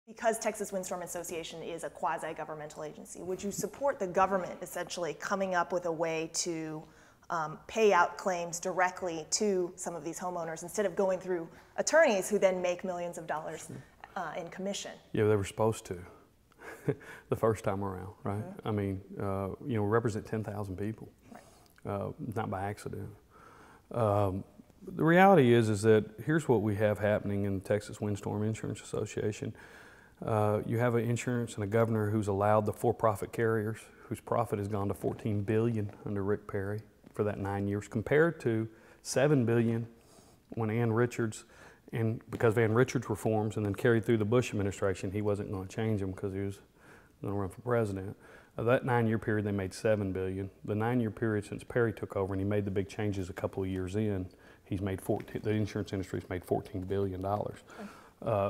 Because Texas Windstorm Association is a quasi-governmental agency, would you support the government essentially coming up with a way to pay out claims directly to some of these homeowners instead of going through attorneys who then make millions of dollars in commission? Yeah, they were supposed to the first time around, right? Mm-hmm. I mean, we represent 10,000 people, right. Not by accident. The reality is that here's what we have happening in the Texas Windstorm Insurance Association. You have an insurance and a governor who's allowed the for-profit carriers, whose profit has gone to $14 billion under Rick Perry for that 9 years, compared to $7 billion when Ann Richards, and because of Ann Richards' reforms and then carried through the Bush administration, he wasn't going to change them because he was going to run for president. That 9-year period, they made $7 billion. The 9-year period since Perry took over and he made the big changes a couple of years in, he's made the insurance industry's made $14 billion.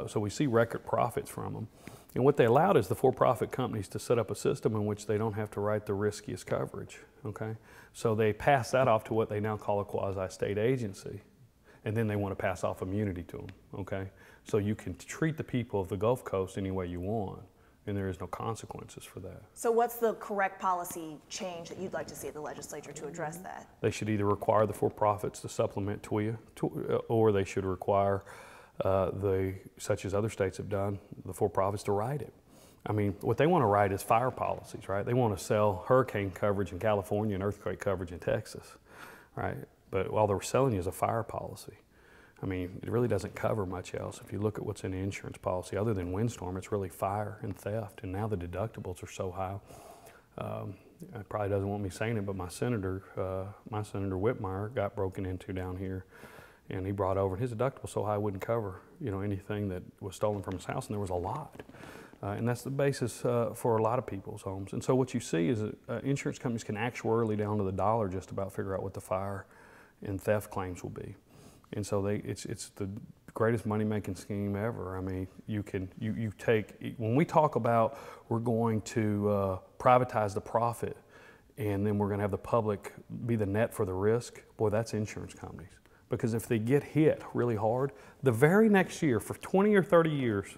So we see record profits from them. And what they allowed is the for-profit companies to set up a system in which they don't have to write the riskiest coverage, okay? So they pass that off to what they now call a quasi-state agency, and then they want to pass off immunity to them, okay? So you can treat the people of the Gulf Coast any way you want, and there is no consequences for that. So what's the correct policy change that you'd like to see at the legislature to address that? They should either require the for-profits to supplement TWIA, or they should require such as other states have done, the for-profits to write it. I mean, what they want to write is fire policies, right? They want to sell hurricane coverage in California and earthquake coverage in Texas, right? But all they're selling you is a fire policy. I mean, it really doesn't cover much else. If you look at what's in the insurance policy, other than windstorm, it's really fire and theft. And now the deductibles are so high. It probably doesn't want me saying it, but my Senator Whitmire got broken into down here. And he brought over, and his deductible so high it wouldn't cover, anything that was stolen from his house, and there was a lot. And that's the basis for a lot of people's homes. And so what you see is that insurance companies can actuarially down to the dollar just about figure out what the fire and theft claims will be. And so it's the greatest money-making scheme ever. I mean, you take, when we talk about we're going to privatize the profit and then we're going to have the public be the net for the risk, boy, that's insurance companies. Because if they get hit really hard, the very next year, for 20 or 30 years,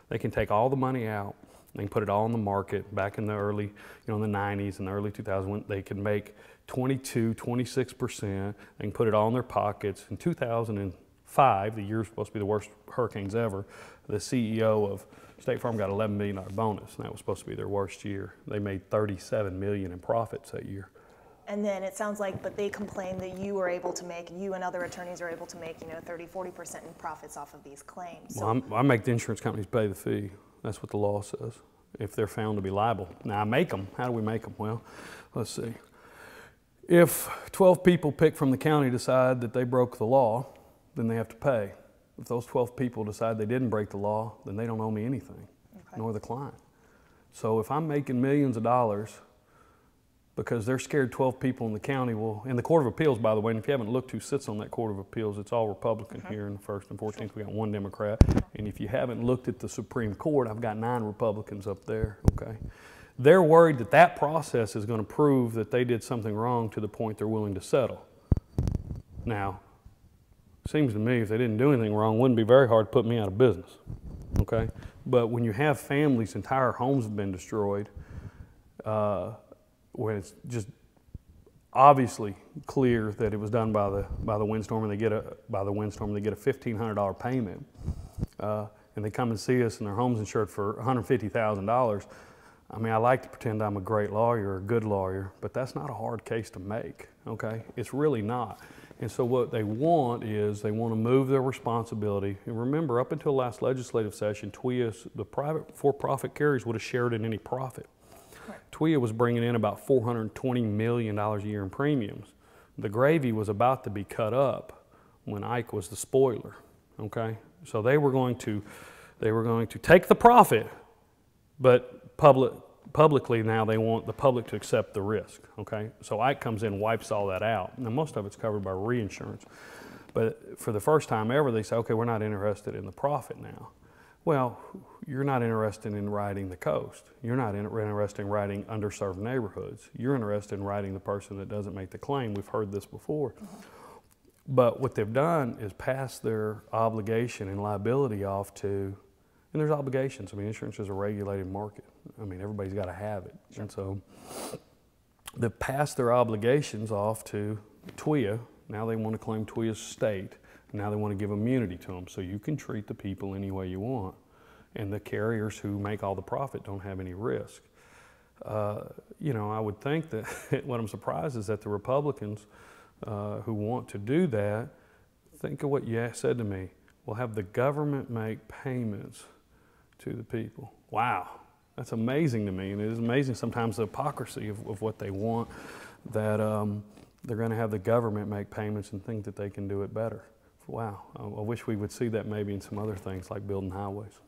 they can take all the money out, they can put it all in the market. Back in the early, in the 90s and the early 2000s, they can make 22, 26%, they can put it all in their pockets. In 2005, the year supposed to be the worst hurricanes ever, the CEO of State Farm got an $11 million bonus, and that was supposed to be their worst year. They made $37 million in profits that year. And then it sounds like, but they complain that you and other attorneys are able to make, 30, 40% in profits off of these claims. So well, I make the insurance companies pay the fee. That's what the law says, if they're found to be liable. Now, I make them. How do we make them? Well, let's see. If 12 people picked from the county decide that they broke the law, then they have to pay. If those 12 people decide they didn't break the law, then they don't owe me anything, nor the client. So if I'm making millions of dollars because they're scared 12 people in the county will, in the Court of Appeals, by the way, and if you haven't looked who sits on that Court of Appeals, it's all Republican here in the 1st and 14th. We got one Democrat. And if you haven't looked at the Supreme Court, I've got 9 Republicans up there, okay? They're worried that that process is going to prove that they did something wrong to the point they're willing to settle. Now, it seems to me if they didn't do anything wrong, it wouldn't be very hard to put me out of business, okay? But when you have families, entire homes have been destroyed, when it's just obviously clear that it was done by the windstorm, and they get a $1,500 payment, and they come and see us, and their home's insured for $150,000. I mean, I like to pretend I'm a great lawyer, a good lawyer, but that's not a hard case to make. Okay, it's really not. And so what they want is they want to move their responsibility. And remember, up until last legislative session, TWIA, the private for-profit carriers would have shared in any profit. TWIA was bringing in about $420 million a year in premiums. The gravy was about to be cut up when Ike was the spoiler, okay? So they were going to take the profit, but publicly now they want the public to accept the risk, okay? So Ike comes in and wipes all that out. Now most of it's covered by reinsurance, but for the first time ever they say, okay, we're not interested in the profit now. Well, you're not interested in riding the coast. You're not interested in riding underserved neighborhoods. You're interested in riding the person that doesn't make the claim. We've heard this before. But what they've done is pass their obligation and liability off to And there's obligations. I mean, insurance is a regulated market. I mean, everybody's got to have it. Sure. And so they pass their obligations off to TWIA. Now they want to claim TWIA's state. Now they want to give immunity to them. So you can treat the people any way you want. And the carriers who make all the profit don't have any risk. You know, I would think that what I'm surprised is that the Republicans who want to do that, think of what you said to me. We'll have the government make payments to the people. Wow, that's amazing to me. And it is amazing sometimes the hypocrisy of what they want, that they're going to have the government make payments and think that they can do it better. Wow, I wish we would see that maybe in some other things like building highways.